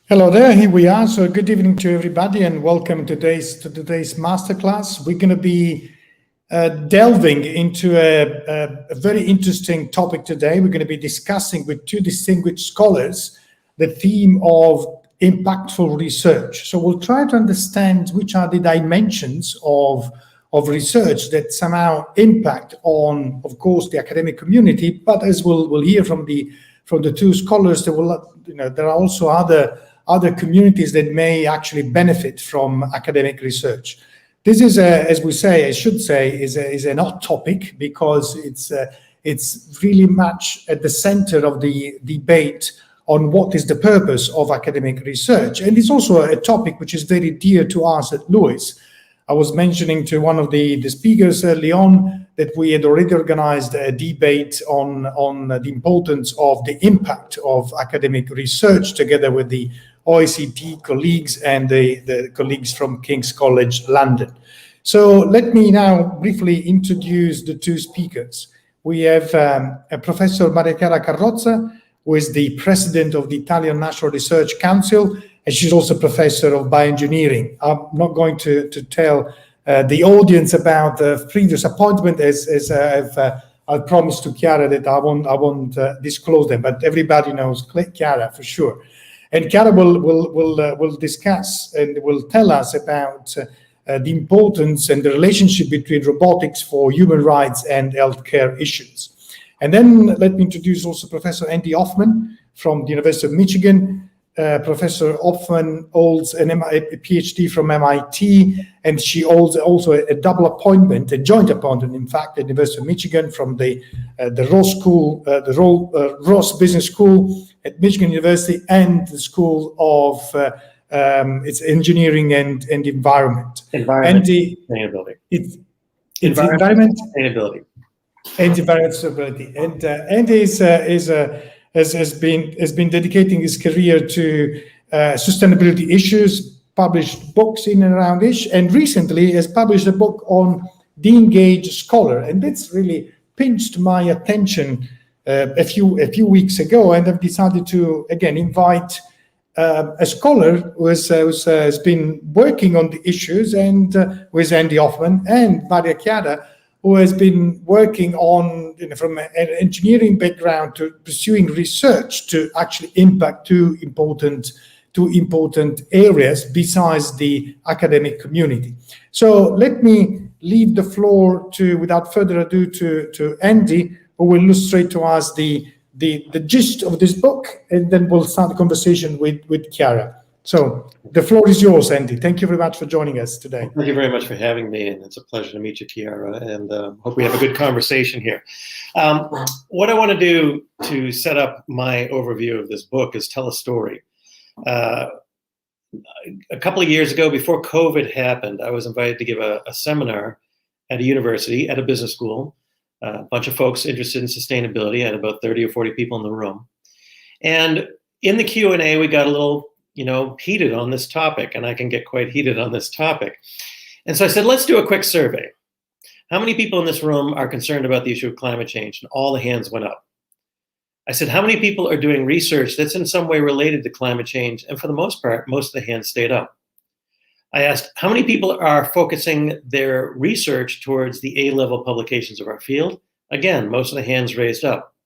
Hello there, here we are. So good evening to everybody and welcome to today's masterclass. We're going to be delving into a very interesting topic today. We're going to be discussing with two distinguished scholars the theme of impactful research. So we'll try to understand which are the dimensions of research that somehow impact on, of course, the academic community, but as we'll hear from the two scholars, there are also other communities that may actually benefit from academic research. This is, as we say, I should say, is an hot topic because it's really much at the center of the debate on what is the purpose of academic research. And it's also a topic which is very dear to us at Lewis. I was mentioning to one of the speakers early on that we had already organized a debate on the importance of the impact of academic research together with the OECD colleagues and the colleagues from King's College London. So let me now briefly introduce the two speakers. We have Professor Chiara Carrozza, who is the president of the Italian National Research Council, and she's also professor of bioengineering. I'm not going to tell the audience about the previous appointment as I've promised to Chiara that I won't disclose them, but everybody knows Chiara for sure. And Chiara will discuss and will tell us about the importance and the relationship between robotics for human rights and healthcare issues. And then let me introduce also Professor Andy Hoffman from the University of Michigan. Professor Hoffman holds a PhD from MIT, and she holds also a double appointment, a joint appointment, in fact, at the University of Michigan from the Ross School, Ross Business School at Michigan University, and the School of it's Engineering and Environment. Sustainability. Environment Sustainability. And environment sustainability. And Andy has been dedicating his career to sustainability issues, published books in and around it, and recently has published a book on the engaged scholar, and that's really pinched my attention a few weeks ago, and I've decided to again invite a scholar who has been working on the issues, and with Andy Hoffman and Chiara, who has been working on, from an engineering background to pursuing research to actually impact two important areas besides the academic community. So let me leave the floor without further ado, to Andy, who will illustrate to us the gist of this book, and then we'll start the conversation with Chiara. So the floor is yours, Andy. Thank you very much for joining us today. Thank you very much for having me, and it's a pleasure to meet you, Chiara, and hope we have a good conversation here. What I want to do to set up my overview of this book is tell a story. A couple of years ago, before COVID happened, I was invited to give a seminar at a university, at a business school, a bunch of folks interested in sustainability. I had about 30 or 40 people in the room. And in the Q&A, we got a little heated on this topic, and I can get quite heated on this topic. And so I said, let's do a quick survey. How many people in this room are concerned about the issue of climate change? And all the hands went up. I said, how many people are doing research that's in some way related to climate change? And for the most part, most of the hands stayed up. I asked, how many people are focusing their research towards the A-level publications of our field? Again, most of the hands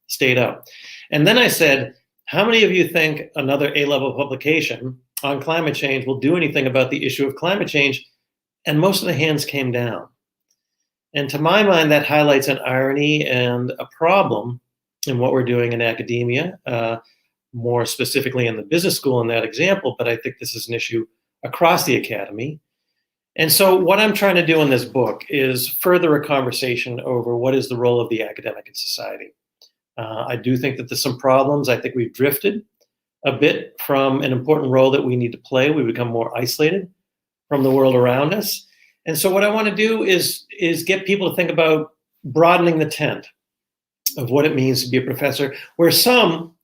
stayed up. And then I said, how many of you think another A-level publication on climate change will do anything about the issue of climate change? And most of the hands came down. And to my mind, that highlights an irony and a problem in what we're doing in academia, more specifically in the business school in that example, but I think this is an issue across the academy. And so what I'm trying to do in this book is further a conversation over what is the role of the academic in society. I do think that there's some problems. I think we've drifted a bit from an important role that we need to play. We become more isolated from the world around us. And so what I want to do is get people to think about broadening the tent of what it means to be a professor, where some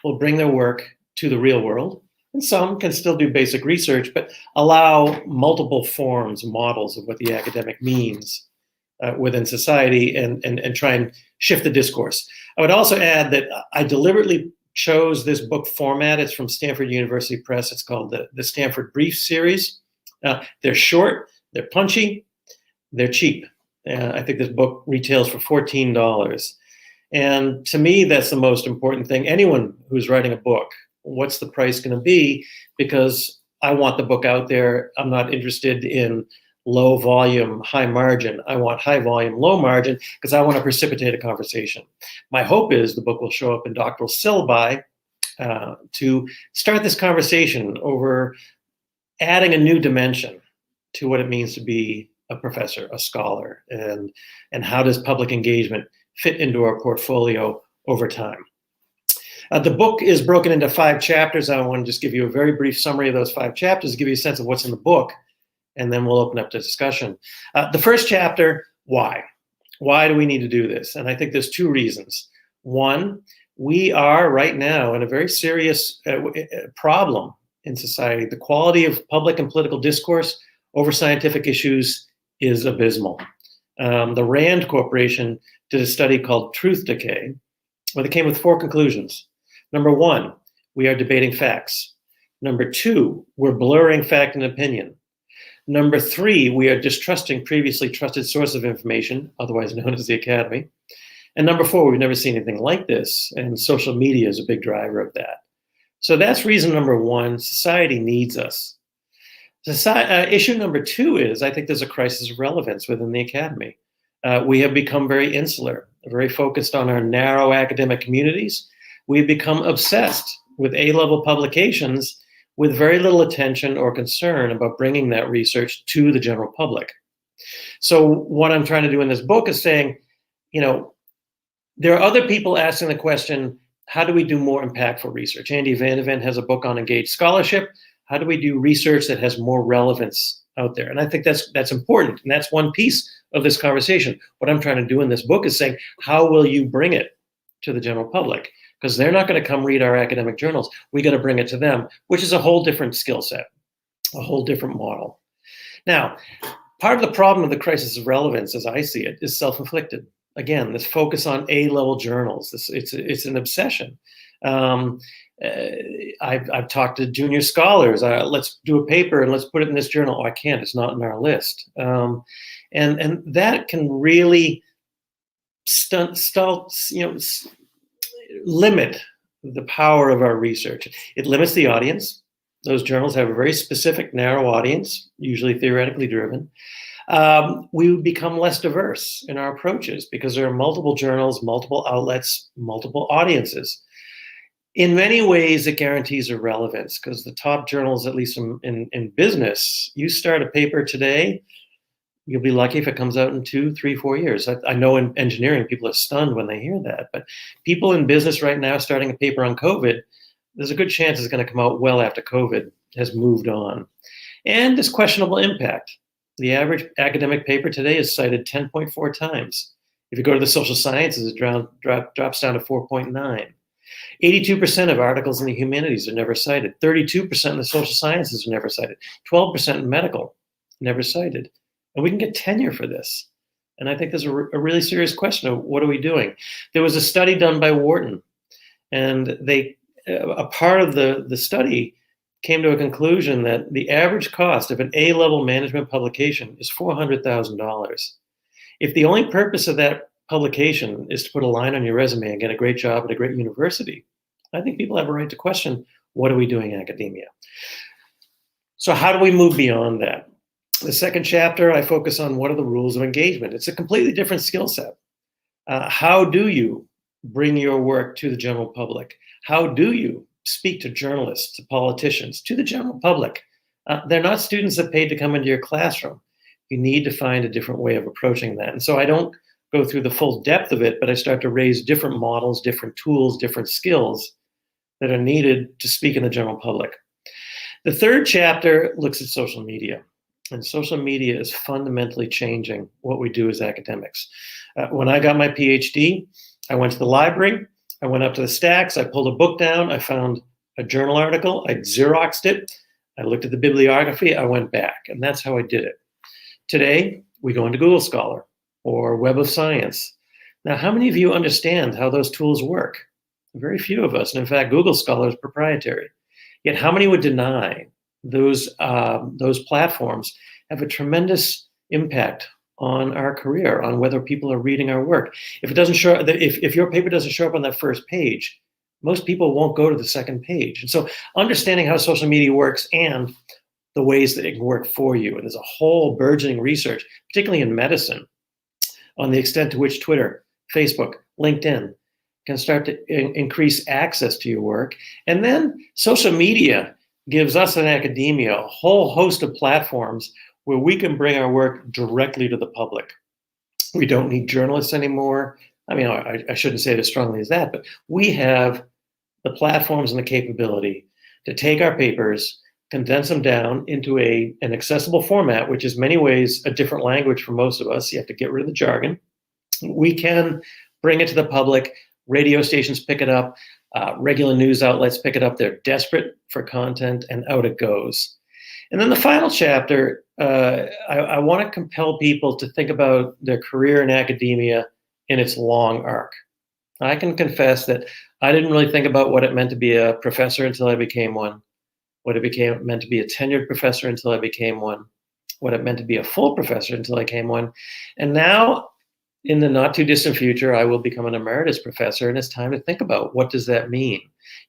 will bring their work to the real world, and some can still do basic research, but allow multiple forms, models of what the academic means within society, and try and shift the discourse. I would also add that I deliberately chose this book format. It's from Stanford University Press. It's called the Stanford Brief Series. They're short, they're punchy, they're cheap. I think this book retails for $14. And to me, that's the most important thing. Anyone who's writing a book, what's the price going to be? Because I want the book out there. I'm not interested in low volume, high margin. I want high volume, low margin, because I want to precipitate a conversation. My hope is the book will show up in doctoral syllabi to start this conversation over adding a new dimension to what it means to be a professor, a scholar, and how does public engagement fit into our portfolio over time. The book is broken into 5 chapters. I want to just give you a very brief summary of those 5 chapters to give you a sense of what's in the book, and then we'll open up to discussion. The first chapter, why? Why do we need to do this? And I think there's 2 reasons. One, we are right now in a very serious problem in society. The quality of public and political discourse over scientific issues is abysmal. The Rand Corporation did a study called Truth Decay, where they came with 4 conclusions. Number 1, we are debating facts. Number 2, we're blurring fact and opinion. Number 3, we are distrusting previously trusted source of information, otherwise known as the academy. And number 4, we've never seen anything like this, and social media is a big driver of that. So that's reason number 1, society needs us. Issue number 2 is, I think there's a crisis of relevance within the academy. We have become very insular, very focused on our narrow academic communities. We've become obsessed with A-level publications with very little attention or concern about bringing that research to the general public. So what I'm trying to do in this book is saying, there are other people asking the question, how do we do more impactful research? Andy Van de Ven has a book on engaged scholarship. How do we do research that has more relevance out there? And I think that's important. And that's one piece of this conversation. What I'm trying to do in this book is saying, how will you bring it to the general public? Because they're not going to come read our academic journals. We got to bring it to them, which is a whole different skill set, a whole different model. Now, part of the problem of the crisis of relevance, as I see it, is self-inflicted. Again, this focus on A-level journals, it's an obsession. I've talked to junior scholars. Let's do a paper and let's put it in this journal. Oh, I can't. It's not in our list. And that can really limit the power of our research. It limits the audience. Those journals have a very specific, narrow audience, usually theoretically driven. We become less diverse in our approaches because there are multiple journals, multiple outlets, multiple audiences. In many ways, it guarantees a relevance because the top journals, at least in business, you start a paper today, you'll be lucky if it comes out in 2, 3, 4 years. I know in engineering, people are stunned when they hear that, but people in business right now starting a paper on COVID, there's a good chance it's going to come out well after COVID has moved on. And there's questionable impact. The average academic paper today is cited 10.4 times. If you go to the social sciences, it drops down to 4.9. 82% of articles in the humanities are never cited. 32% in the social sciences are never cited. 12% in medical, never cited. And we can get tenure for this. And I think there's a really serious question of what are we doing? There was a study done by Wharton, and a part of the study came to a conclusion that the average cost of an A-level management publication is $400,000. If the only purpose of that publication is to put a line on your resume and get a great job at a great university, I think people have a right to question, what are we doing in academia? So how do we move beyond that? The second chapter, I focus on what are the rules of engagement. It's a completely different skill set. How do you bring your work to the general public? How do you speak to journalists, to politicians, to the general public? They're not students that paid to come into your classroom. You need to find a different way of approaching that. And so I don't go through the full depth of it, but I start to raise different models, different tools, different skills that are needed to speak in the general public. The third chapter looks at social media. And social media is fundamentally changing what we do as academics. When I got my PhD, I went to the library, I went up to the stacks, I pulled a book down, I found a journal article, I Xeroxed it, I looked at the bibliography, I went back, and that's how I did it. Today, we go into Google Scholar or Web of Science. Now, how many of you understand how those tools work? Very few of us. And in fact, Google Scholar is proprietary. Yet how many would deny those platforms have a tremendous impact on our career, on whether people are reading our work? If it doesn't show, if your paper doesn't show up on that first page, most people won't go to the second page. And so understanding how social media works and the ways that it can work for you. And there's a whole burgeoning research, particularly in medicine, on the extent to which Twitter, Facebook, LinkedIn can start to increase access to your work. And then social media gives us in academia a whole host of platforms where we can bring our work directly to the public. We don't need journalists anymore. I mean, I shouldn't say it as strongly as that, but we have the platforms and the capability to take our papers, condense them down into an accessible format, which is many ways a different language for most of us. You have to get rid of the jargon. We can bring it to the public. Radio stations pick it up. Regular news outlets pick it up. They're desperate for content, and out it goes. And then the final chapter, I want to compel people to think about their career in academia in its long arc. I can confess that I didn't really think about what it meant to be a professor until I became one, what it meant to be a tenured professor until I became one, what it meant to be a full professor until I became one. And now, in the not too distant future, I will become an emeritus professor, and it's time to think about what does that mean.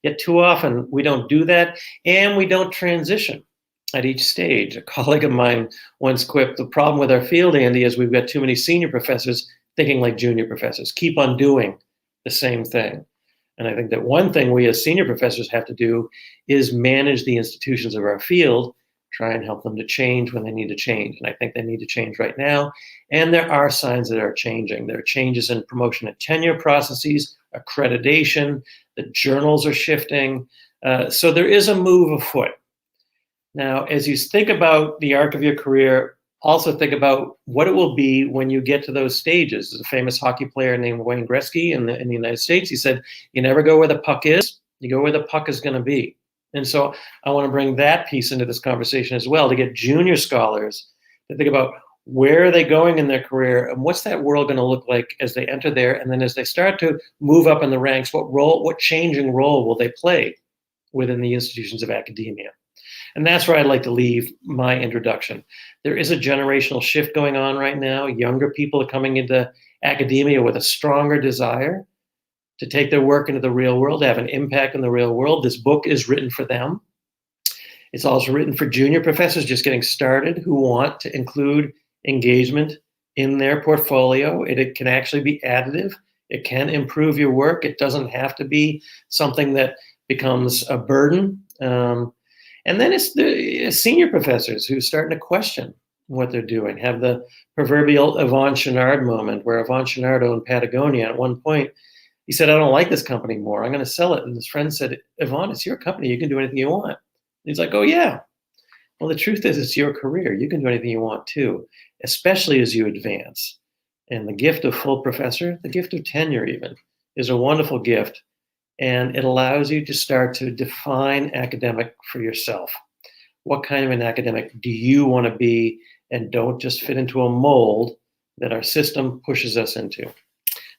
Yet too often we don't do that, and we don't transition at each stage. A colleague of mine once quipped, the problem with our field, Andy, is we've got too many senior professors thinking like junior professors, keep on doing the same thing. And I think that one thing we as senior professors have to do is manage the institutions of our field, try and help them to change when they need to change. And I think they need to change right now. And there are signs that are changing. There are changes in promotion and tenure processes, accreditation, the journals are shifting. So there is a move afoot. Now, as you think about the arc of your career, also think about what it will be when you get to those stages. There's a famous hockey player named Wayne Gretzky in the United States. He said, you never go where the puck is, you go where the puck is going to be. And so I want to bring that piece into this conversation as well, to get junior scholars to think about where are they going in their career and what's that world going to look like as they enter there. And then as they start to move up in the ranks, what changing role will they play within the institutions of academia? And that's where I'd like to leave my introduction. There is a generational shift going on right now. Younger people are coming into academia with a stronger desire to take their work into the real world, to have an impact in the real world. This book is written for them. It's also written for junior professors just getting started who want to include engagement in their portfolio. It can actually be additive. It can improve your work. It doesn't have to be something that becomes a burden. And then it's the senior professors who are starting to question what they're doing, have the proverbial Yvon Chouinard moment, where Yvon Chouinard owned Patagonia. At one point, he said, I don't like this company anymore. I'm going to sell it. And his friend said, Yvon, it's your company. You can do anything you want. And he's like, oh, yeah. Well, the truth is it's your career. You can do anything you want too, especially as you advance. And the gift of full professor, the gift of tenure even, is a wonderful gift. And it allows you to start to define academic for yourself. What kind of an academic do you want to be? And don't just fit into a mold that our system pushes us into.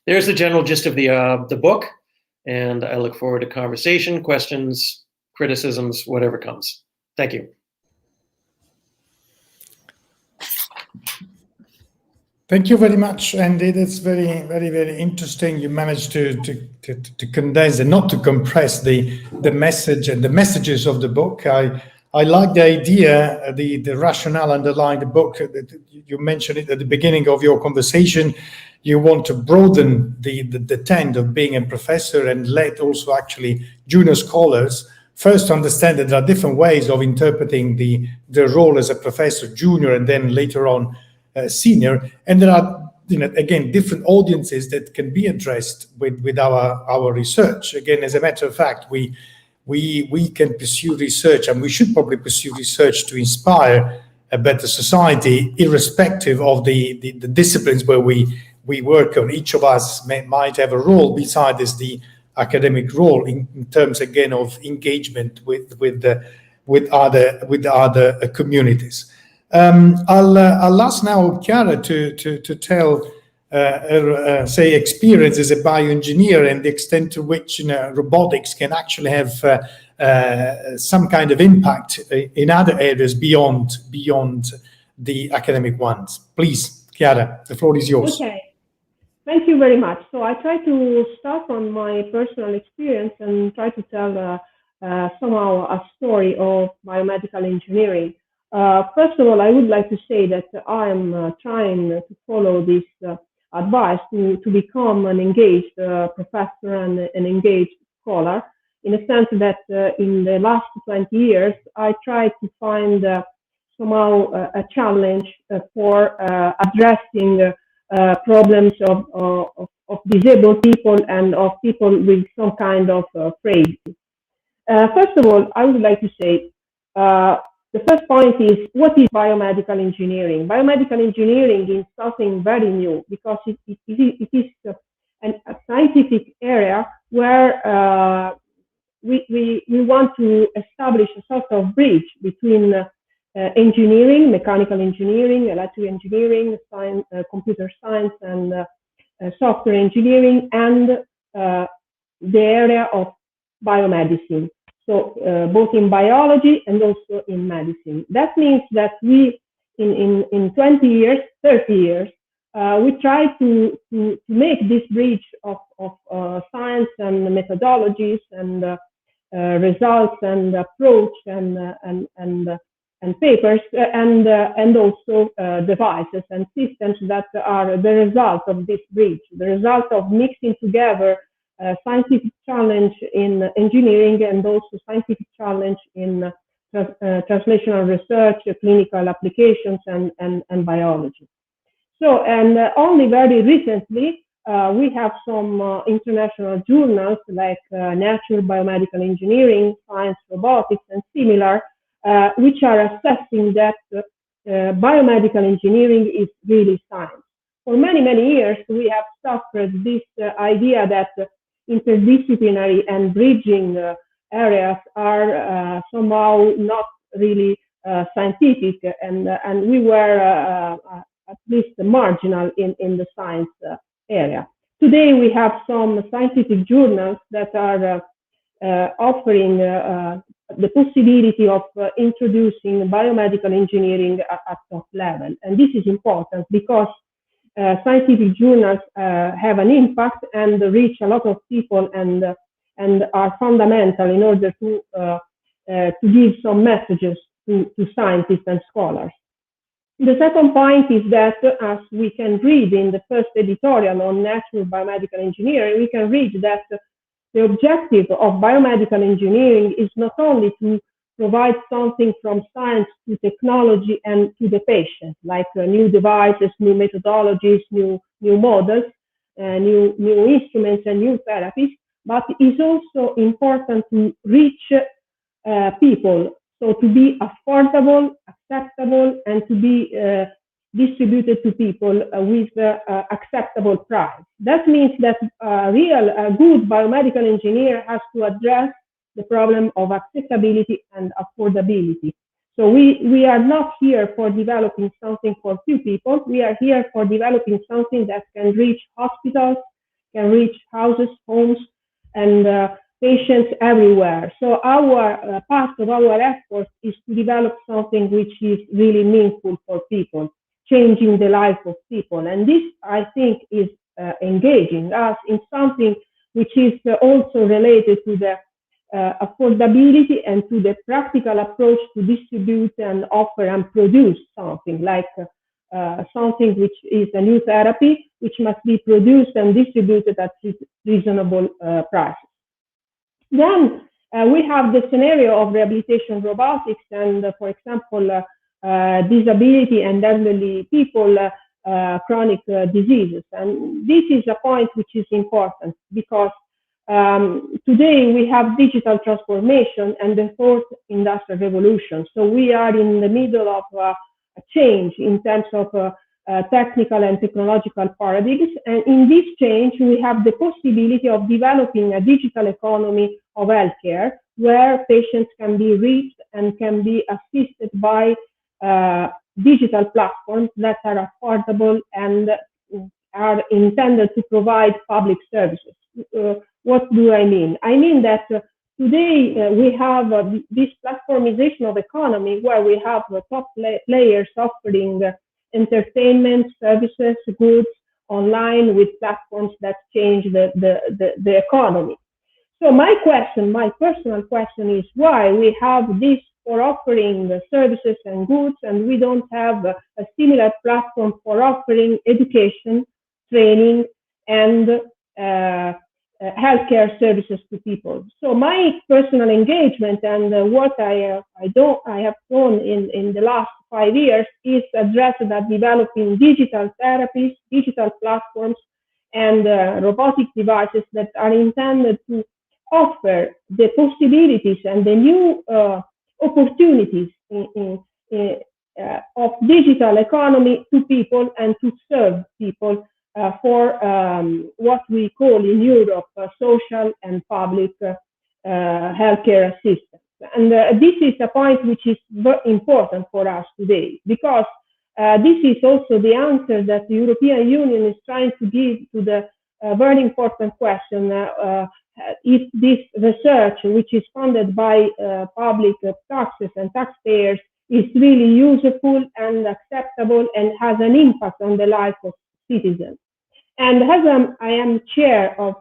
There's the general gist of the book. And I look forward to conversation, questions, criticisms, whatever comes. Thank you. Thank you very much, Andy. That's very, very, very interesting. You managed to condense and not to compress the message and the messages of the book. I like the idea, the rationale underlying the book. You mentioned it at the beginning of your conversation. You want to broaden the tent of being a professor and let also actually junior scholars first understand that there are different ways of interpreting the role as a professor, junior, and then later on senior, and there are, again, different audiences that can be addressed with our research. Again, as a matter of fact, we can pursue research, and we should probably pursue research to inspire a better society, irrespective of the disciplines where we work on. Each of us might have a role besides the academic role in terms, again, of engagement with other communities. I'll ask now Chiara to tell say, experience as a bioengineer and the extent to which robotics can actually have some kind of impact in other areas beyond the academic ones. Please, Chiara, the floor is yours. Okay, thank you very much. So I try to start from my personal experience and try to tell somehow a story of biomedical engineering. First of all, I would like to say that I'm trying to follow this advice to become an engaged professor and an engaged scholar, in a sense that in the last 20 years, I tried to find somehow a challenge for addressing problems of disabled people and of people with some kind of frailty. First of all, I would like to say the first point is, what is biomedical engineering? Biomedical engineering is something very new because it is a scientific area where we want to establish a sort of bridge between engineering, mechanical engineering, electrical engineering, science, computer science, and software engineering, and the area of biomedicine. So both in biology and also in medicine. That means that we, in 20 years, 30 years, we try to make this bridge of science and methodologies and results and approach and papers and also devices and systems that are the result of this bridge, the result of mixing together scientific challenge in engineering and also scientific challenge in translational research, clinical applications, and biology. So, and only very recently, we have some international journals like Nature Biomedical Engineering, Science Robotics, and similar, which are assessing that biomedical engineering is really science. For many, many years, we have suffered this idea that interdisciplinary and bridging areas are somehow not really scientific, and we were at least marginal in the science area. Today, we have some scientific journals that are offering the possibility of introducing biomedical engineering at top level. And this is important because scientific journals have an impact and reach a lot of people and are fundamental in order to give some messages to scientists and scholars. The second point is that, as we can read in the first editorial on natural biomedical engineering, we can read that the objective of biomedical engineering is not only to provide something from science to technology and to the patient, like new devices, new methodologies, new models, new instruments and new therapies, but it's also important to reach people, so to be affordable, acceptable, and to be distributed to people with acceptable price. That means that a good biomedical engineer has to address the problem of accessibility and affordability. So we are not here for developing something for few people. We are here for developing something that can reach hospitals, can reach houses, homes, and patients everywhere. So our part of our effort is to develop something which is really meaningful for people, changing the life of people. And this, I think, is engaging us in something which is also related to the affordability and to the practical approach to distribute and offer and produce something like something which is a new therapy, which must be produced and distributed at reasonable prices. Then we have the scenario of rehabilitation robotics and, for example, disability and elderly people, chronic diseases. And this is a point which is important because today we have digital transformation and the fourth industrial revolution. So we are in the middle of a change in terms of technical and technological paradigms. And in this change, we have the possibility of developing a digital economy of healthcare where patients can be reached and can be assisted by digital platforms that are affordable and are intended to provide public services. What do I mean? I mean that today we have this platformization of economy where we have top players offering entertainment, services, goods online with platforms that change the economy. So my personal question is why we have this for offering services and goods and we don't have a similar platform for offering education, training, and healthcare services to people. So my personal engagement and what I have done in the last 5 years is addressed at developing digital therapies, digital platforms, and robotic devices that are intended to offer the possibilities and the new opportunities of digital economy to people and to serve people for what we call in Europe social and public healthcare assistance. And this is a point which is very important for us today because this is also the answer that the European Union is trying to give to the very important question if this research, which is funded by public taxes and taxpayers, is really useful and acceptable and has an impact on the life of citizens. And as I am chair of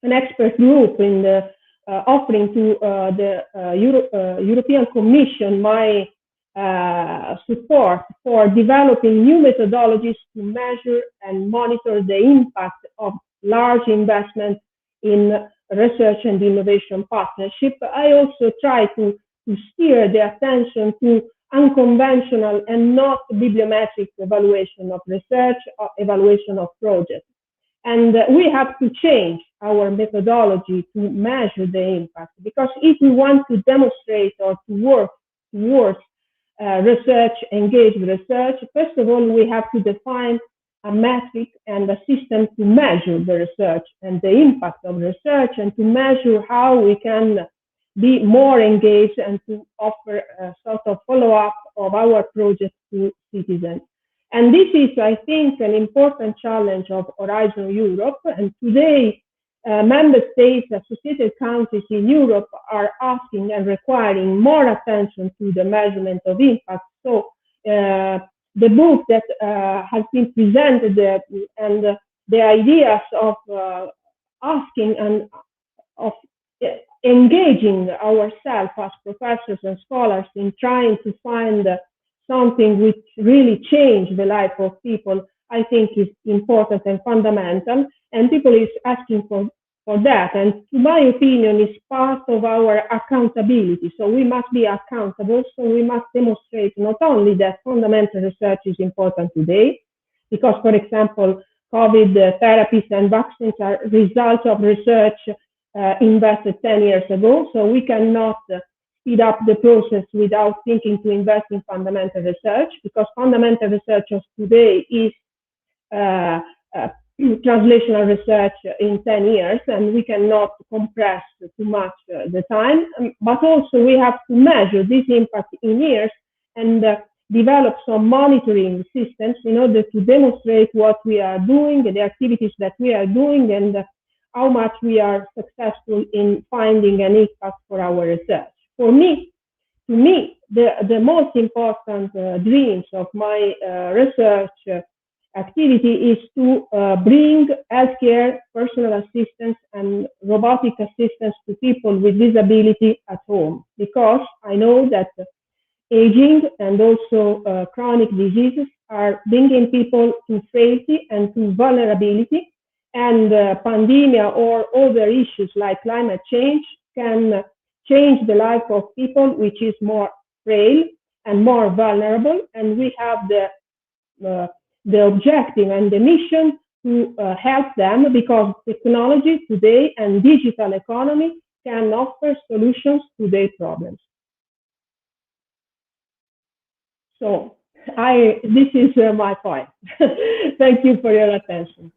an expert group in the offering to the European Commission my support for developing new methodologies to measure and monitor the impact of large investments in research and innovation partnership, I also try to steer the attention to unconventional and not bibliometric evaluation of research or evaluation of projects. And we have to change our methodology to measure the impact, because if we want to demonstrate or to work towards research, engaged research, first of all, we have to define a metric and a system to measure the research and the impact of research and to measure how we can be more engaged and to offer a sort of follow-up of our projects to citizens. And this is, I think, an important challenge of Horizon Europe. And today, member states, associated countries in Europe are asking and requiring more attention to the measurement of impact. So the book that has been presented and the ideas of asking and of engaging ourselves as professors and scholars in trying to find something which really change the life of people, I think is important and fundamental, and people is asking for that. And to my opinion, it's part of our accountability. So we must be accountable. So we must demonstrate not only that fundamental research is important today, because, for example, COVID therapies and vaccines are results of research invested 10 years ago. So we cannot speed up the process without thinking to invest in fundamental research, because fundamental research of today is translational research in 10 years, and we cannot compress too much the time. But also we have to measure this impact in years and develop some monitoring systems in order to demonstrate what we are doing, the activities that we are doing, and how much we are successful in finding an impact for our research. To me, the most important dreams of my research activity is to bring healthcare, personal assistance, and robotic assistance to people with disability at home, because I know that aging and also chronic diseases are bringing people to frailty and to vulnerability, and pandemia or other issues like climate change can change the life of people which is more frail and more vulnerable, and we have the objective and the mission to help them, because technology today and digital economy can offer solutions to their problems. So this is my point. Thank you for your attention.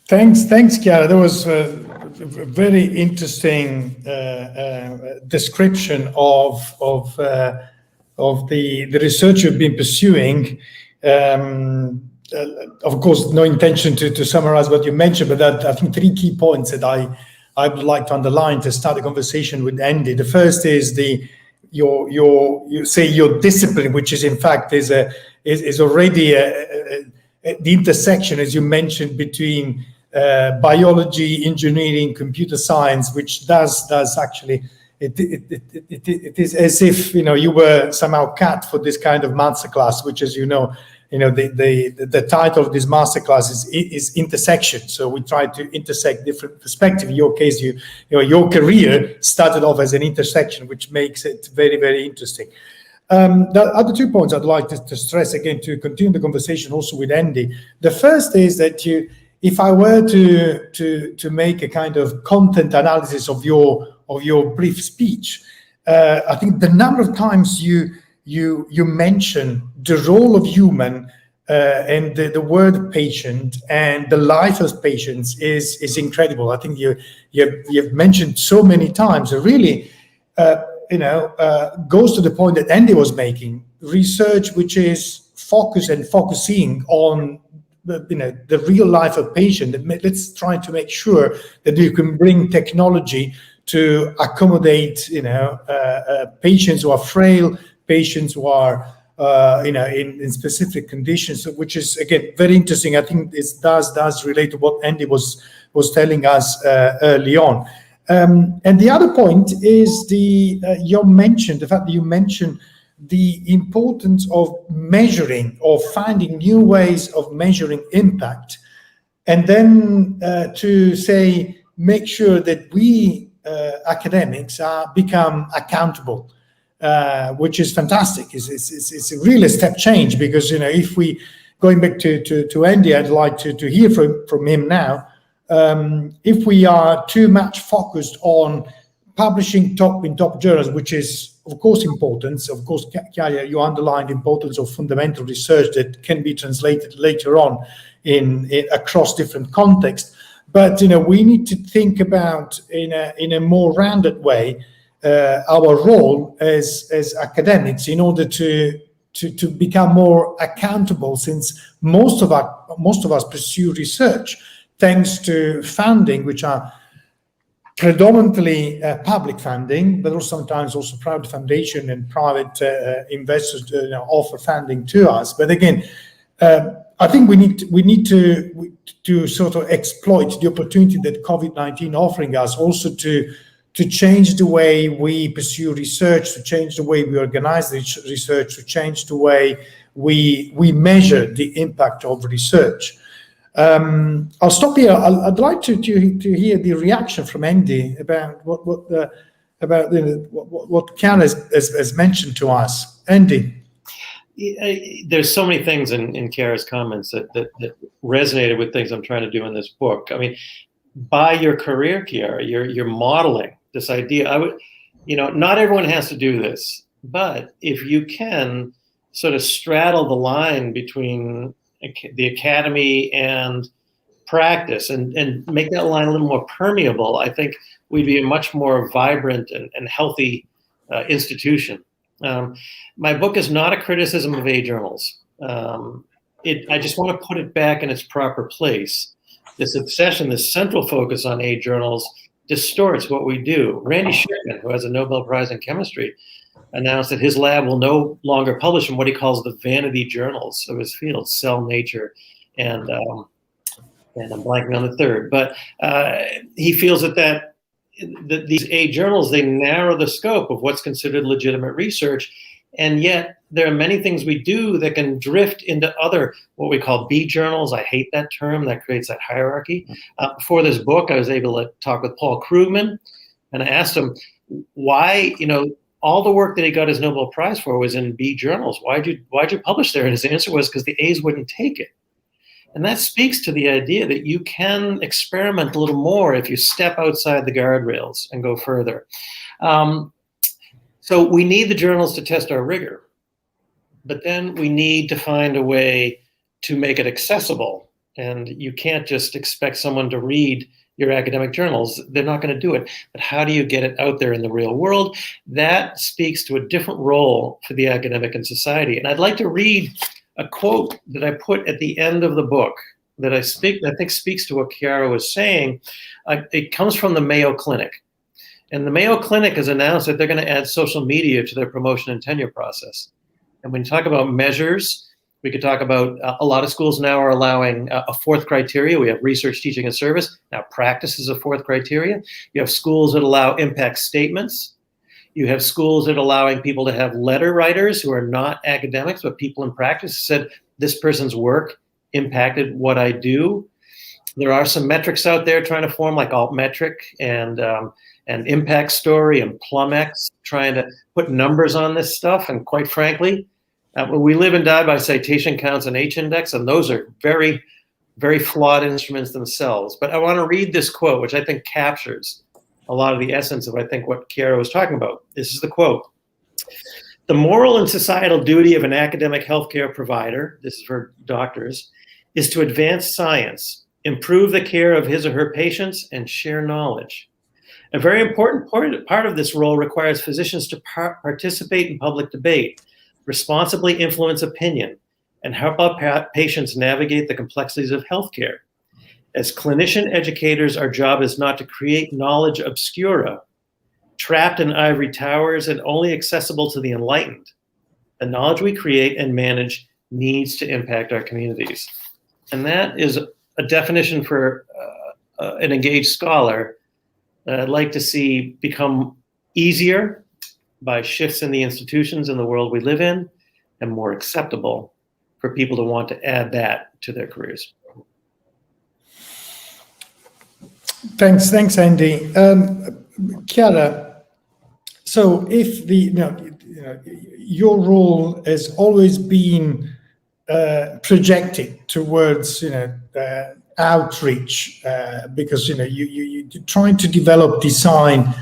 Thanks, Chiara. That was a very interesting description of the research you've been pursuing. of course, no intention to summarize what you mentioned, but I think 3 key points that I would like to underline to start a conversation with Andy. The first is your discipline, which is in fact is already the intersection, as you mentioned, between biology, engineering, computer science, which does actually it is as if you were somehow cut for this kind of masterclass, which, as the title of this masterclass is intersection. So we try to intersect different perspectives. In your case, your career started off as an intersection, which makes it very, very interesting. The other 2 points I'd like to stress again to continue the conversation also with Andy. The first is that if I were to make a kind of content analysis of your brief speech, I think the number of times you mention the role of human and the word patient and the life of patients is incredible. I think you've mentioned so many times. It really goes to the point that Andy was making. Research which is focusing on the real life of patient. Let's try to make sure that you can bring technology to accommodate patients who are frail, patients who are in specific conditions, which is again very interesting. I think this does relate to what Andy was telling us early on. And the other point is the fact that you mentioned the importance of measuring or finding new ways of measuring impact, and then to say make sure that we academics become accountable. Which is fantastic. It's a really step change, because if we going back to Andy, I'd like to hear from him now. If we are too much focused on publishing in top journals, which is of course important. Of course, Chiara, you underlined the importance of fundamental research that can be translated later on in across different contexts. But we need to think about in a more rounded way our role as academics in order to become more accountable, since most of us pursue research thanks to funding, which are predominantly public funding, but also sometimes also private foundation and private investors offer funding to us. But again, I think we need to sort of exploit the opportunity that COVID-19 offering us, also to change the way we pursue research, to change the way we organize research, to change the way we measure the impact of research. I'll stop here. I'd like to hear the reaction from Andy about what Chiara has mentioned to us. Andy. There's so many things in Chiara's comments that resonated with things I'm trying to do in this book. I mean, by your career, Chiara, you're modeling this idea. Not everyone has to do this, but if you can sort of straddle the line between the academy and practice and make that line a little more permeable, I think we'd be a much more vibrant and healthy institution. My book is not a criticism of A journals. I just want to put it back in its proper place. This obsession, this central focus on A journals distorts what we do. Randy Shipman, who has a Nobel Prize in chemistry, announced that his lab will no longer publish in what he calls the vanity journals of his field, Cell, Nature, and I'm blanking on the third. But he feels that these A journals, they narrow the scope of what's considered legitimate research, and yet there are many things we do that can drift into other, what we call B journals. I hate that term. That creates that hierarchy. For this book, I was able to talk with Paul Krugman, and I asked him why, all the work that he got his Nobel Prize for was in B journals. Why'd you publish there? And his answer was because the A's wouldn't take it. And that speaks to the idea that you can experiment a little more if you step outside the guardrails and go further. So we need the journals to test our rigor, but then we need to find a way to make it accessible. And you can't just expect someone to read your academic journals. They're not going to do it. But how do you get it out there in the real world? That speaks to a different role for the academic and society. And I'd like to read a quote that I put at the end of the book that I think speaks to what Chiara was saying. It comes from the Mayo Clinic. And the Mayo Clinic has announced that they're going to add social media to their promotion and tenure process. And when you talk about measures, we could talk about a lot of schools now are allowing a fourth criteria. We have research, teaching, and service. Now practice is a fourth criteria. You have schools that allow impact statements. You have schools that are allowing people to have letter writers who are not academics, but people in practice said this person's work impacted what I do. There are some metrics out there trying to form like altmetric and impact story and Plumex trying to put numbers on this stuff. And quite frankly, we live and die by citation counts and H-index, and those are very, very flawed instruments themselves. But I want to read this quote, which I think captures a lot of the essence of, I think, what Chiara was talking about. This is the quote. The moral and societal duty of an academic healthcare provider, this is for doctors, is to advance science, improve the care of his or her patients, and share knowledge. A very important part of this role requires physicians to participate in public debate, responsibly influence opinion, and help out patients navigate the complexities of healthcare. As clinician educators, our job is not to create knowledge obscura, trapped in ivory towers and only accessible to the enlightened. The knowledge we create and manage needs to impact our communities. And that is a definition for an engaged scholar that I'd like to see become easier by shifts in the institutions in the world we live in, and more acceptable for people to want to add that to their careers. Thanks, Andy. Chiara, so if your role has always been projected towards outreach, because you're trying to develop design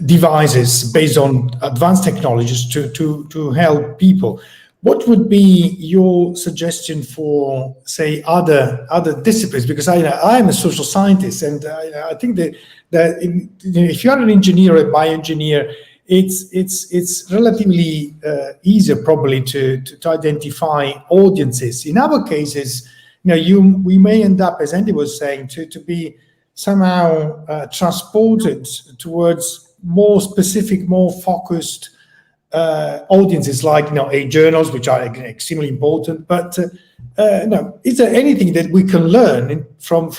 devices based on advanced technologies to help people. What would be your suggestion for, say, other disciplines? Because I'm a social scientist, and I think that if you are an engineer or a bioengineer, it's relatively easier probably to identify audiences. In our cases, we may end up, as Andy was saying, to be somehow transported towards more specific, more focused audiences, like journals, which are extremely important. But is there anything that we can learn from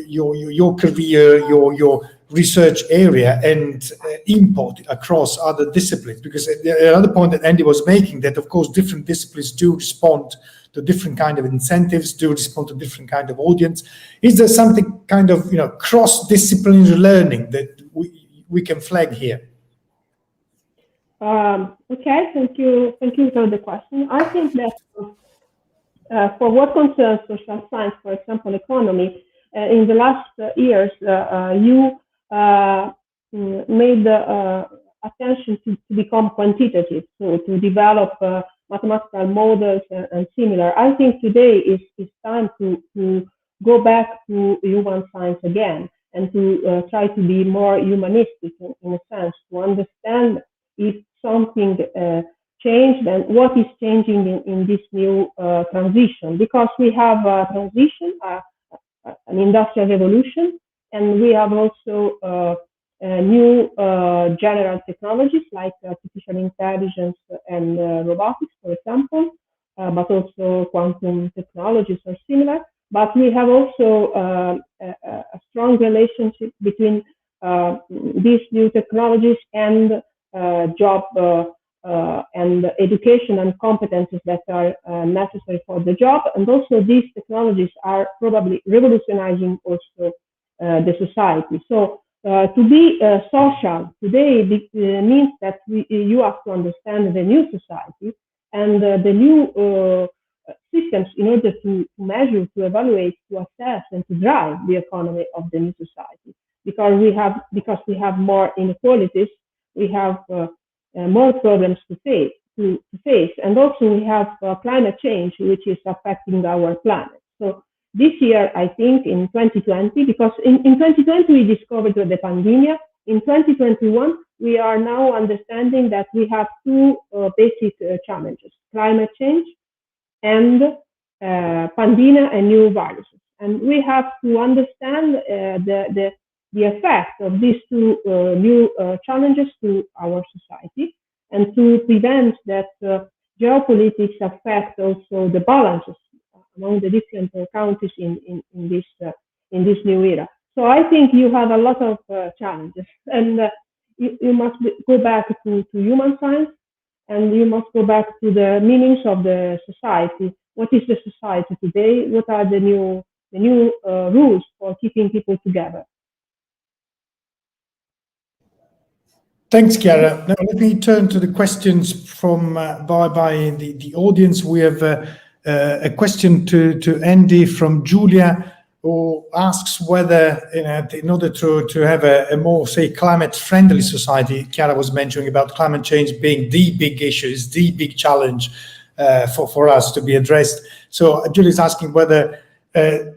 your career, your research area, and import across other disciplines? Because another point that Andy was making, that of course different disciplines do respond to different kind of incentives, do respond to different kind of audience. Is there something kind of cross-disciplinary learning that we can flag here? Okay, thank you for the question. I think that for what concerns social science, for example, economy, in the last years, you made attention to become quantitative, so to develop mathematical models and similar. I think today is time to go back to human science again, and to try to be more humanistic in a sense, to understand if something changed and what is changing in this new transition. Because we have a transition, an industrial revolution, and we have also new general technologies like artificial intelligence and robotics, for example, but also quantum technologies or similar. But we have also a strong relationship between these new technologies and job and education and competencies that are necessary for the job. And also these technologies are probably revolutionizing also the society. So to be social today means that you have to understand the new society and the new systems in order to measure, to evaluate, to assess, and to drive the economy of the new society. Because we have more inequalities, we have more problems to face, and also we have climate change, which is affecting our planet. So this year, I think in 2020, because in 2020 we discovered the pandemic, in 2021 we are now understanding that we have two basic challenges: climate change and pandemic and new viruses. And we have to understand the effect of these two new challenges to our society, and to prevent that geopolitics affect also the balances among the different countries in this new era. So I think you have a lot of challenges, and you must go back to human science, and you must go back to the meanings of the society. What is the society today? What are the new rules for keeping people together? Thanks, Chiara. Now let me turn to the questions from by the audience. We have a question to Andy from Julia, who asks whether, in order to have a more, say, climate-friendly society, Chiara was mentioning about climate change being the big issue, is the big challenge for us to be addressed. So Julia is asking whether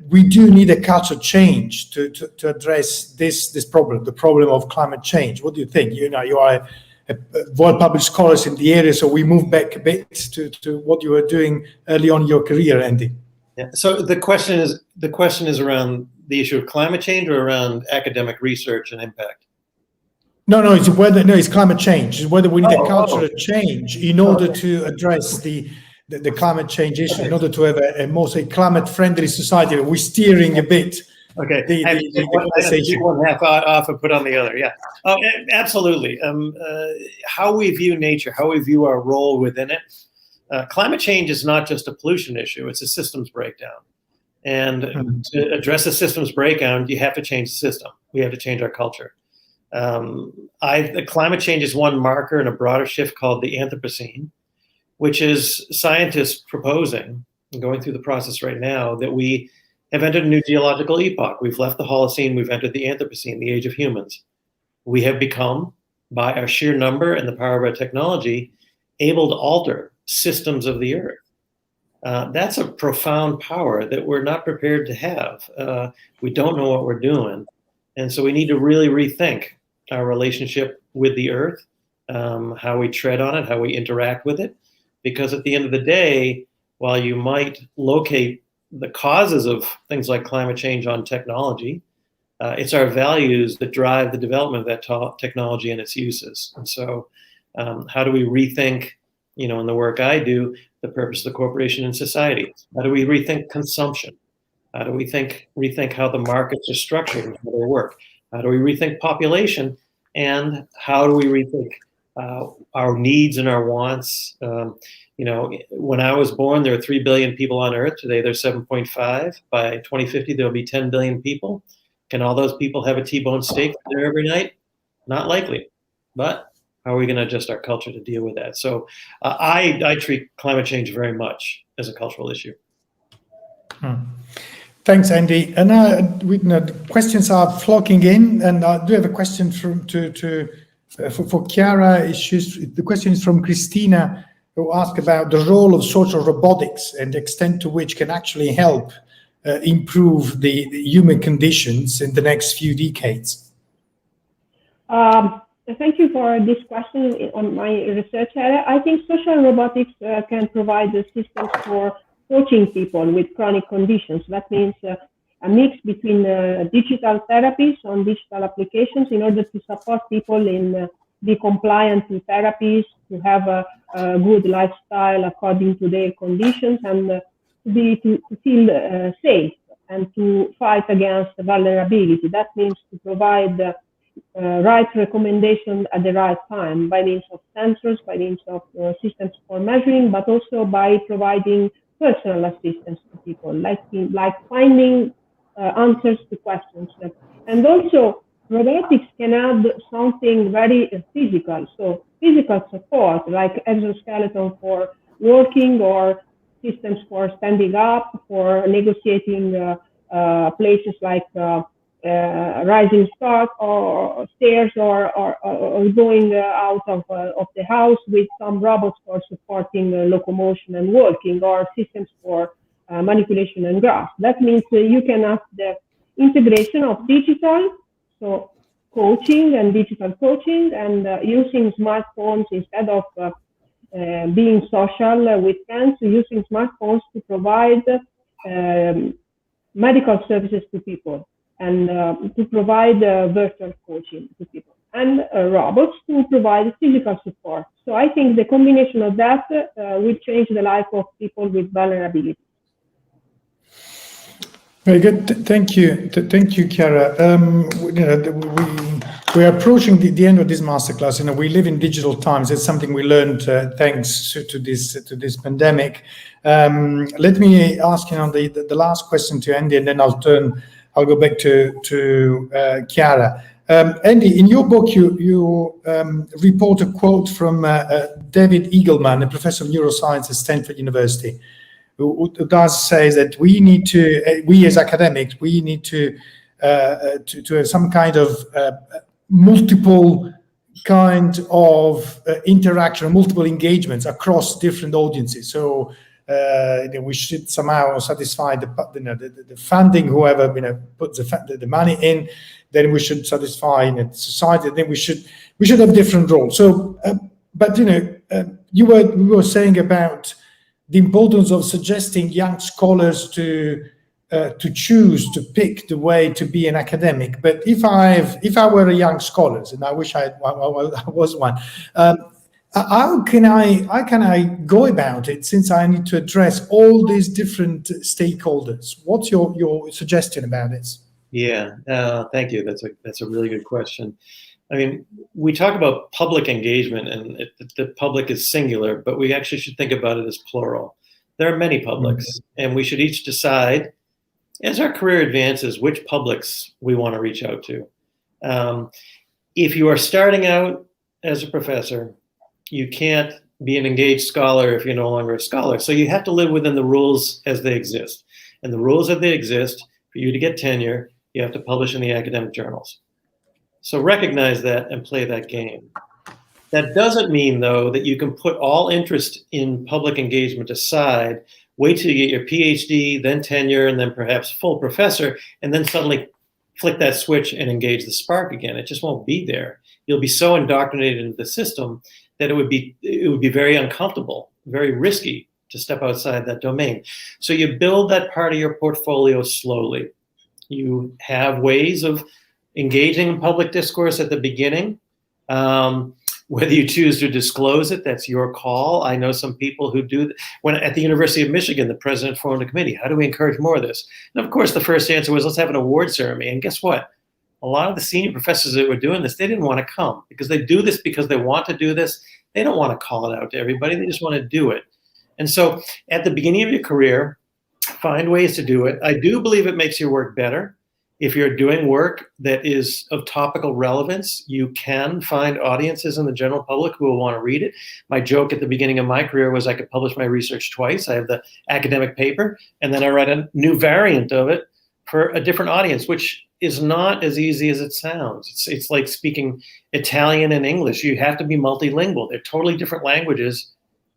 we do need a culture change to address this problem, the problem of climate change. What do you think? You are a well-published scholar in the area, so we move back a bit to what you were doing early on in your career, Andy. Yeah. So the question is around the issue of climate change, or around academic research and impact? No, it's climate change. It's whether we need a cultural change in order to address the climate change issue, in order to have a more, say, climate-friendly society. We're steering a bit. Okay. Take one half off and put on the other. Yeah. Oh, absolutely. How we view nature, how we view our role within it. Climate change is not just a pollution issue; it's a systems breakdown. And to address a systems breakdown, you have to change the system. We have to change our culture. Climate change is one marker in a broader shift called the Anthropocene, which is scientists proposing, and going through the process right now, that we have entered a new geological epoch. We've left the Holocene, we've entered the Anthropocene, the age of humans. We have become, by our sheer number and the power of our technology, able to alter systems of the earth. That's a profound power that we're not prepared to have. We don't know what we're doing. And so we need to really rethink our relationship with the earth, how we tread on it, how we interact with it. Because at the end of the day, while you might locate the causes of things like climate change on technology, it's our values that drive the development of that technology and its uses. And so how do we rethink, in the work I do, the purpose of the corporation in society? How do we rethink consumption? How do we rethink how the markets are structured and how they work? How do we rethink population? And how do we rethink our needs and our wants? When I was born, there were 3 billion people on Earth. Today, there's 7.5. By 2050, there'll be 10 billion people. Can all those people have a T-bone steak for dinner every night? Not likely. But how are we going to adjust our culture to deal with that? So I treat climate change very much as a cultural issue. Thanks, Andy. And the questions are flocking in, and I do have a question for Chiara. The question is from Christina, who asked about the role of social robotics and the extent to which can actually help improve the human conditions in the next few decades. Thank you for this question on my research area. I think social robotics can provide the systems for coaching people with chronic conditions. That means a mix between digital therapies on digital applications in order to support people in be compliant to therapies, to have a good lifestyle according to their conditions, and to feel safe and to fight against vulnerability. That means to provide right recommendation at the right time by means of sensors, by means of systems for measuring, but also by providing personal assistance to people, like finding answers to questions. And also, robotics can add something very physical. So physical support, like exoskeleton for working, or systems for standing up, for negotiating places like rising stairs, or going out of the house, with some robots for supporting locomotion and walking, or systems for manipulation and graph. That means you can have the integration of digital, so coaching and digital coaching, and using smartphones instead of being social with friends, using smartphones to provide medical services to people, and to provide virtual coaching to people, and robots to provide physical support. So I think the combination of that will change the life of people with vulnerability. Very good. Thank you. Thank you, Chiara. We are approaching the end of this masterclass. We live in digital times. It's something we learned thanks to this pandemic. Let me ask the last question to Andy, and then I'll go back to Chiara. Andy, in your book, you report a quote from David Eagleman, a professor of neuroscience at Stanford University, who does say that we as academics, we need to have some kind of multiple kind of interaction, multiple engagements across different audiences. So we should somehow satisfy the funding, whoever puts the money in. Then we should satisfy society. Then we should have different roles. So, but we were saying about the importance of suggesting young scholars to choose, to pick the way to be an academic. But if I were a young scholar, and I wish I was one, how can I go about it, since I need to address all these different stakeholders? What's your suggestion about this? Yeah, thank you. That's a really good question. I mean, we talk about public engagement, and the public is singular, but we actually should think about it as plural. There are many publics, and we should each decide, as our career advances, which publics we want to reach out to. If you are starting out as a professor, you can't be an engaged scholar if you're no longer a scholar. So you have to live within the rules as they exist. And the rules as they exist, for you to get tenure, you have to publish in the academic journals. So recognize that and play that game. That doesn't mean, though, that you can put all interest in public engagement aside, wait till you get your PhD, then tenure, and then perhaps full professor, and then suddenly flick that switch and engage the spark again. It just won't be there. You'll be so indoctrinated into the system that it would be very uncomfortable, very risky to step outside that domain. So you build that part of your portfolio slowly. You have ways of engaging in public discourse at the beginning. Whether you choose to disclose it, that's your call. I know some people who do. When at the University of Michigan, the president formed a committee. How do we encourage more of this? And of course, the first answer was, let's have an award ceremony. And guess what? A lot of the senior professors that were doing this, they didn't want to come, because they do this because they want to do this. They don't want to call it out to everybody. They just want to do it. And so at the beginning of your career, find ways to do it. I do believe it makes your work better. If you're doing work that is of topical relevance, you can find audiences in the general public who will want to read it. My joke at the beginning of my career was I could publish my research twice. I have the academic paper, and then I write a new variant of it for a different audience, which is not as easy as it sounds. It's like speaking Italian and English. You have to be multilingual. They're totally different languages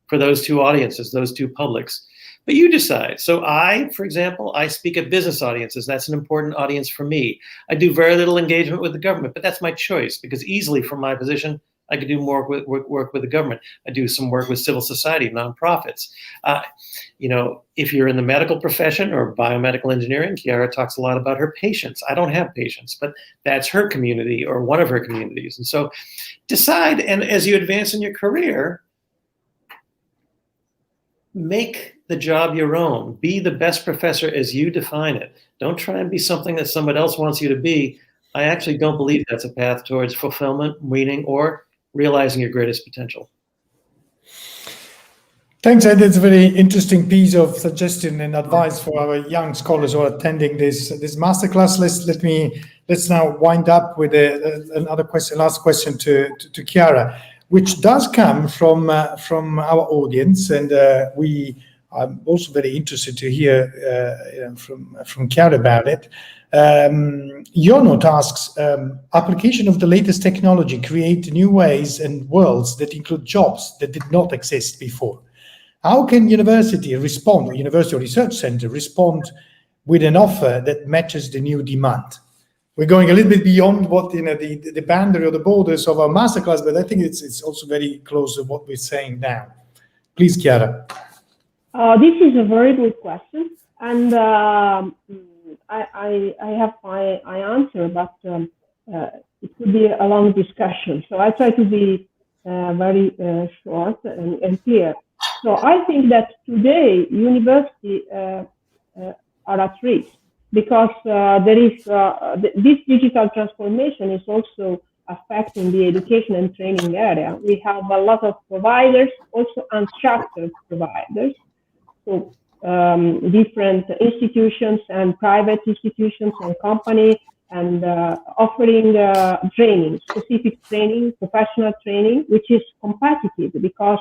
for those two audiences, those two publics. But you decide. So for example, I speak at business audiences. That's an important audience for me. I do very little engagement with the government, but that's my choice, because easily from my position, I could do more work with the government. I do some work with civil society, nonprofits. If you're in the medical profession or biomedical engineering, Chiara talks a lot about her patients. I don't have patients, but that's her community or one of her communities. And so decide, and as you advance in your career, make the job your own. Be the best professor as you define it. Don't try and be something that somebody else wants you to be. I actually don't believe that's a path towards fulfillment, meaning, or realizing your greatest potential. Thanks, Ed. It's a very interesting piece of suggestion and advice for our young scholars who are attending this masterclass. Let's now wind up with another question, last question to Chiara, which does come from our audience, and I'm also very interested to hear from Chiara about it. Your note asks, application of the latest technology create new ways and worlds that include jobs that did not exist before. How can university or research center respond with an offer that matches the new demand? we're going a little bit beyond what the boundary or the borders of our masterclass, but I think it's also very close to what we're saying now. Please, Chiara. This is a very good question, and I have my answer, but it could be a long discussion. So I try to be very short and clear. So I think that today universities are at risk, because there is this digital transformation is also affecting the education and training area. We have a lot of providers, also unstructured providers, so different institutions and private institutions and companies, and offering training, specific training, professional training, which is competitive because,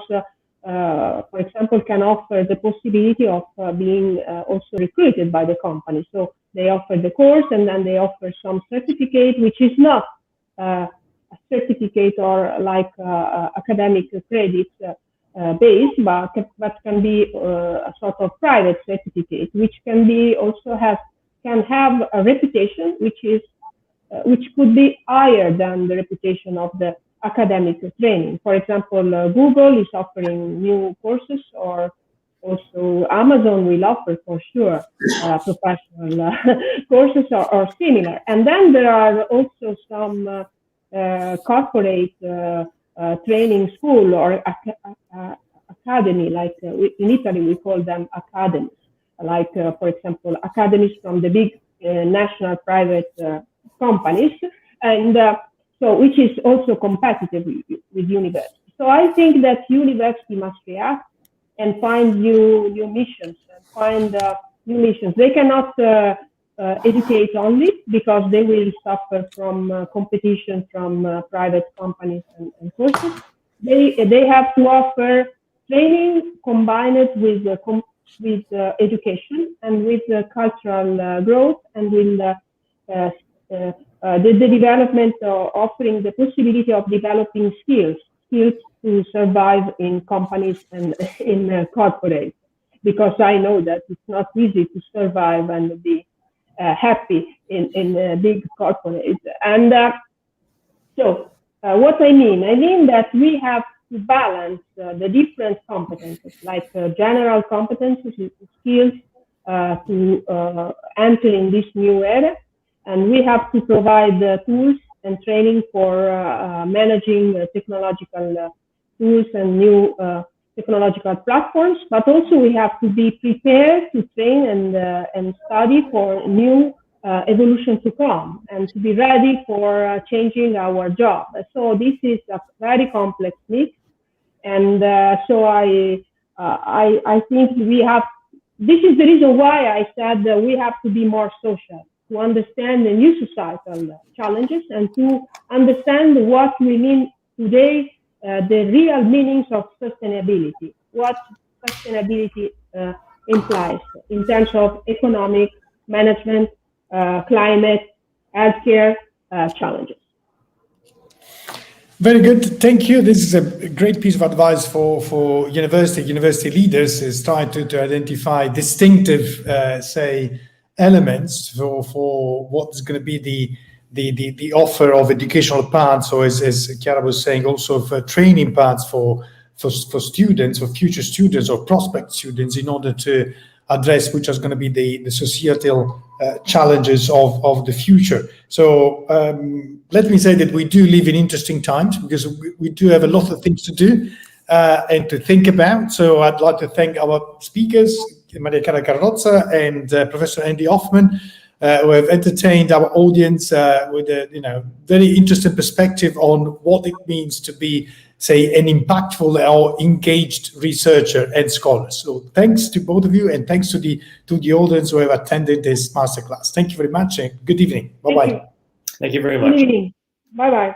for example, can offer the possibility of being also recruited by the company. So they offer the course, and then they offer some certificate, which is not a certificate or like academic credit based, but can be a sort of private certificate, which can be also can have a reputation which could be higher than the reputation of the academic training. For example, Google is offering new courses, or also Amazon will offer for sure professional courses or similar. And then there are also some corporate training school or academy, like in Italy we call them academies, like for example academies from the big national private companies, and so which is also competitive with university. So I think that university must react and find new missions, and find new missions. They cannot educate only, because they will suffer from competition from private companies and courses. They have to offer training combined with education and with cultural growth, and with the development, offering the possibility of developing skills to survive in companies and in corporates, because I know that it's not easy to survive and be happy in big corporates. And so what I mean that we have to balance the different competences, like general competences, skills to enter in this new era, and we have to provide tools and training for managing technological tools and new technological platforms, but also we have to be prepared to train and study for new evolution to come, and to be ready for changing our job. So this is a very complex mix, and so I think we have. This is the reason why I said that we have to be more social, to understand the new societal challenges, and to understand what we mean today, the real meanings of sustainability, what sustainability implies in terms of economic, management, climate, healthcare challenges. Very good, thank you. This is a great piece of advice for university leaders, is trying to identify distinctive, say, elements for what's going to be the offer of educational paths, or as Chiara was saying, also for training paths for students, or future students or prospect students, in order to address which is going to be the societal challenges of the future. So let me say that we do live in interesting times, because we do have a lot of things to do and to think about. So I'd like to thank our speakers, Maria Carrozza and Professor Andy Hoffman, who have entertained our audience with a very interesting perspective on what it means to be, say, an impactful or engaged researcher and scholar. So thanks to both of you, and thanks to the audience who have attended this masterclass. Thank you very much, and good evening. Bye-bye. Thank you very much. Good evening. Bye-bye.